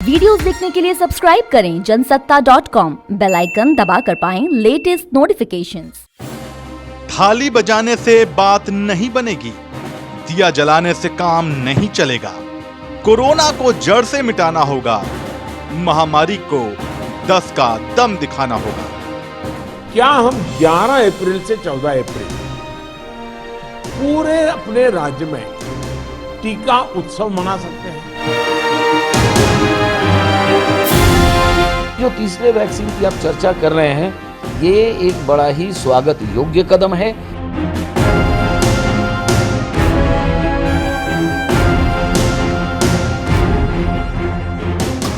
Videos देखने के लिए सब्सक्राइब करें जनसत्ता.com, बेल आइकन दबाकर पाएं लेटेस्ट नोटिफिकेशंस। थाली बजाने से बात नहीं बनेगी, दिया जलाने से काम नहीं चलेगा। कोरोना को जड़ से मिटाना होगा, महामारी को 10 का दम दिखाना होगा। क्या हम 11 अप्रैल से 14 अप्रैल पूरे अपने राज्य में टीका उत्सव मना सकते हैं? जो तीसरे वैक्सीन की आप चर्चा कर रहे हैं, ये एक बड़ा ही स्वागत योग्य कदम है।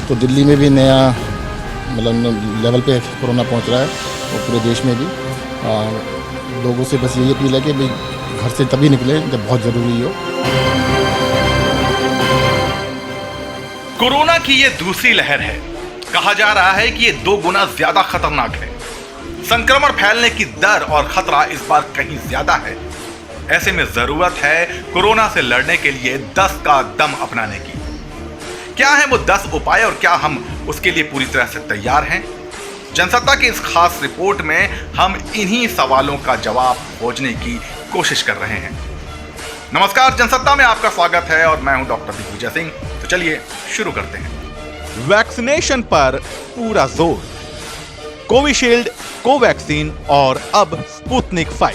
तो दिल्ली में भी नया मतलब लेवल पे कोरोना पहुंच रहा है और पूरे देश में भी लोगों से बस यही अपील है कि भाई घर से तभी निकले जब बहुत ज़रूरी हो। कोरोना की ये दूसरी लहर है। कहा जा रहा है कि ये 2 गुना ज्यादा खतरनाक है। संक्रमण फैलने की दर और खतरा इस बार कहीं ज्यादा है। ऐसे में जरूरत है कोरोना से लड़ने के लिए 10 का दम अपनाने की। क्या है वो 10 उपाय और क्या हम उसके लिए पूरी तरह से तैयार हैं? जनसत्ता की इस खास रिपोर्ट में हम इन्हीं सवालों का जवाब खोजने की कोशिश कर रहे हैं। नमस्कार, जनसत्ता में आपका स्वागत है और मैं हूं डॉक्टर दिग्विजय सिंह। तो चलिए शुरू करते हैं। वैक्सीनेशन पर पूरा जोर। कोविशील्ड, कोवैक्सीन और अब स्पुतनिक 5।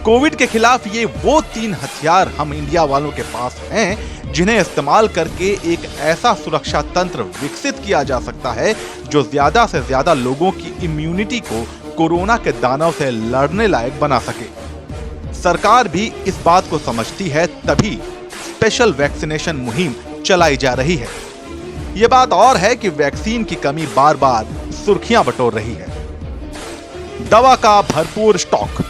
कोविड के खिलाफ ये वो 3 हथियार हम इंडिया वालों के पास हैं जिन्हें इस्तेमाल करके एक ऐसा सुरक्षा तंत्र विकसित किया जा सकता है जो ज्यादा से ज्यादा लोगों की इम्यूनिटी को कोरोना के दानव से लड़ने लायक बना सके। सरकार भी इस बात को समझती है, तभी स्पेशल वैक्सीनेशन मुहिम चलाई जा रही है। यह बात और है कि वैक्सीन की कमी बार बार सुर्खियां बटोर रही है। दवा का भरपूर स्टॉक।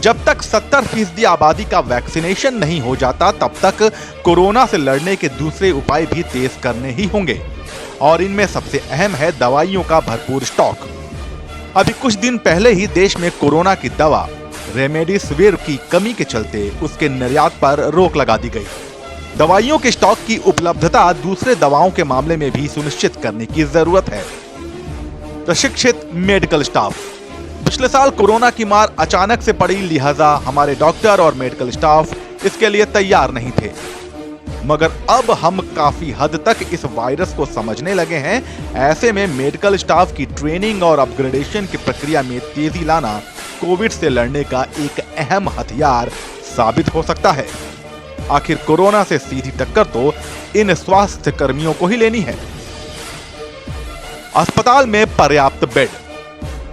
जब तक 70% आबादी का वैक्सीनेशन नहीं हो जाता, तब तक कोरोना से लड़ने के दूसरे उपाय भी तेज करने ही होंगे और इनमें सबसे अहम है दवाइयों का भरपूर स्टॉक। अभी कुछ दिन पहले ही देश में कोरोना की दवा रेमडेसिविर की कमी के चलते उसके निर्यात पर रोक लगा दी गई। दवाइयों के स्टॉक की उपलब्धता दूसरे दवाओं के मामले में भी सुनिश्चित करने की जरूरत है। प्रशिक्षित मेडिकल स्टाफ। पिछले साल कोरोना की मार अचानक से पड़ी, लिहाजा हमारे डॉक्टर और मेडिकल स्टाफ इसके लिए तैयार नहीं थे। मगर अब हम काफी हद तक इस वायरस को समझने लगे हैं। ऐसे में मेडिकल स्टाफ की ट्रेनिंग और अपग्रेडेशन की प्रक्रिया में तेजी लाना कोविड से लड़ने का एक अहम हथियार साबित हो सकता है। आखिर कोरोना से सीधी टक्कर तो इन स्वास्थ्य कर्मियों को ही लेनी है। अस्पताल में पर्याप्त बेड।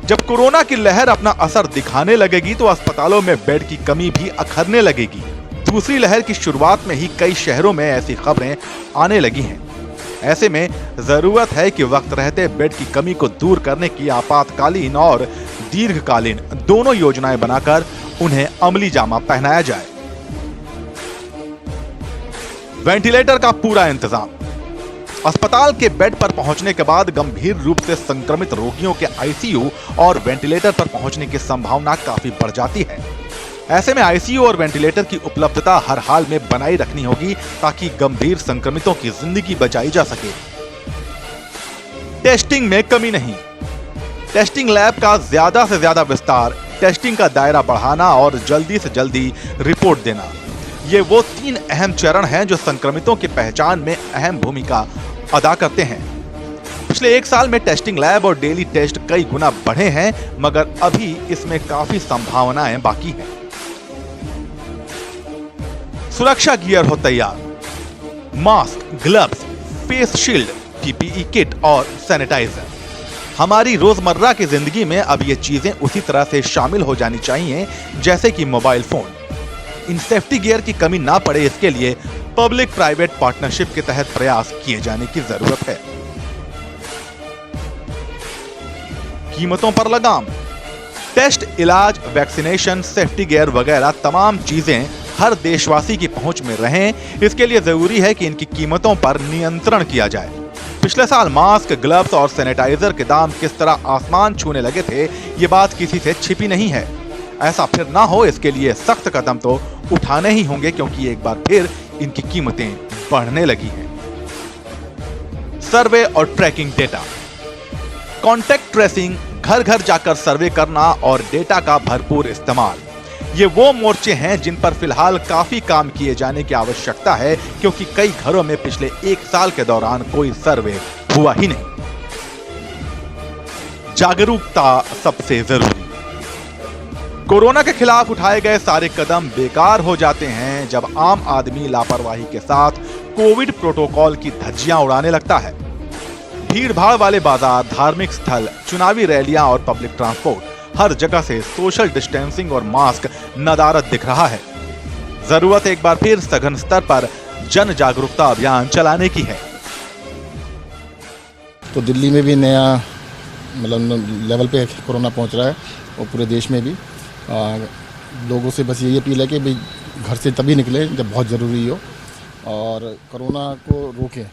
जब कोरोना की लहर अपना असर दिखाने लगेगी तो अस्पतालों में बेड की कमी भी अखरने लगेगी। दूसरी लहर की शुरुआत में ही कई शहरों में ऐसी खबरें आने लगी हैं। ऐसे में जरूरत है कि वक्त रहते बेड की कमी को दूर करने की आपातकालीन और दीर्घकालीन दोनों योजनाएं बनाकर उन्हें अमली जामा पहनाया जाए। वेंटिलेटर का पूरा इंतजाम। अस्पताल के बेड पर पहुंचने के बाद गंभीर रूप से संक्रमित रोगियों के आईसीयू और वेंटिलेटर पर पहुंचने की संभावना काफी बढ़ जाती है। ऐसे में आईसीयू और वेंटिलेटर की उपलब्धता हर हाल में बनाई रखनी होगी ताकि गंभीर संक्रमितों की जिंदगी बचाई जा सके। टेस्टिंग में कमी नहीं। टेस्टिंग लैब का ज्यादा से ज्यादा विस्तार, टेस्टिंग का दायरा बढ़ाना और जल्दी से जल्दी रिपोर्ट देना, ये वो 3 अहम चरण हैं जो संक्रमितों की पहचान में अहम भूमिका अदा करते हैं। पिछले 1 साल में टेस्टिंग लैब और डेली टेस्ट कई गुना बढ़े हैं, मगर अभी इसमें काफी संभावनाएं बाकी हैं। सुरक्षा गियर हो तैयार। Mask, gloves, face shield, PPE kit और सैनिटाइजर। हमारी रोजमर्रा की जिंदगी में अब ये चीजें उसी तरह से शामिल हो जानी चाहिए जैसे कि मोबाइल फोन। इन सेफ्टी गियर की कमी ना पड़े, इसके लिए पब्लिक प्राइवेट पार्टनरशिप के तहत प्रयास किए जाने की जरूरत है। कीमतों पर लगाम। टेस्ट, इलाज, वैक्सीनेशन, सेफ्टी गियर वगैरह तमाम चीजें हर देशवासी की पहुंच में रहें, इसके लिए जरूरी है कि इनकी कीमतों पर नियंत्रण किया जाए। पिछले साल मास्क, ग्लव्स और सैनिटाइजर के दाम किस तरह आसमान छूने लगे थे, ये बात किसी से छिपी नहीं है। ऐसा फिर ना हो, इसके लिए सख्त कदम तो उठाने ही होंगे, क्योंकि एक बार फिर इनकी कीमतें बढ़ने लगी हैं। सर्वे और ट्रैकिंग डेटा। कॉन्टैक्ट ट्रेसिंग, घर घर जाकर सर्वे करना और डेटा का भरपूर इस्तेमाल, ये वो मोर्चे हैं जिन पर फिलहाल काफी काम किए जाने की आवश्यकता है, क्योंकि कई घरों में पिछले 1 साल के दौरान कोई सर्वे हुआ ही नहीं। जागरूकता सबसे जरूरी। कोरोना के खिलाफ उठाए गए सारे कदम बेकार हो जाते हैं जब आम आदमी लापरवाही के साथ कोविड प्रोटोकॉल की धज्जियां उड़ाने लगता है। भीड़-भाड़ वाले बाजार, धार्मिक स्थल, चुनावी रैलियां और पब्लिक ट्रांसपोर्ट, हर जगह से सोशल डिस्टेंसिंग और मास्क नदारद दिख रहा है। जरूरत एक बार फिर सघन स्तर पर जन जागरूकता अभियान चलाने की है। तो दिल्ली में भी नया लेवल पे कोरोना पहुंच रहा है और पूरे देश में भी लोगों से बस यही अपील है कि भाई घर से तभी निकले जब बहुत ज़रूरी हो और कोरोना को रोकें।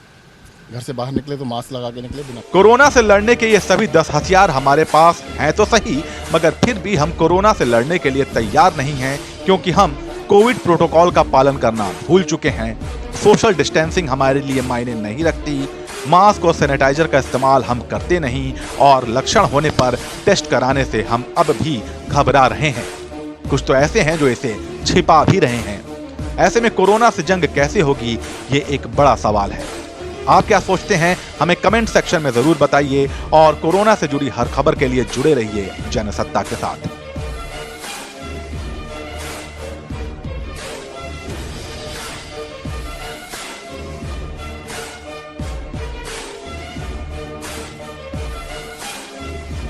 घर से बाहर निकले तो मास्क लगा के निकले। बिना कोरोना से लड़ने के ये सभी 10 हथियार हमारे पास हैं तो सही, मगर फिर भी हम कोरोना से लड़ने के लिए तैयार नहीं हैं, क्योंकि हम कोविड प्रोटोकॉल का पालन करना भूल चुके हैं। सोशल डिस्टेंसिंग हमारे लिए मायने नहीं रखती, मास्क और सैनिटाइजर का इस्तेमाल हम करते नहीं और लक्षण होने पर टेस्ट कराने से हम अब भी घबरा रहे हैं। कुछ तो ऐसे हैं जो इसे छिपा भी रहे हैं। ऐसे में कोरोना से जंग कैसे होगी, ये एक बड़ा सवाल है। आप क्या सोचते हैं, हमें कमेंट सेक्शन में जरूर बताइए और कोरोना से जुड़ी हर खबर के लिए जुड़े रहिए जनसत्ता के साथ।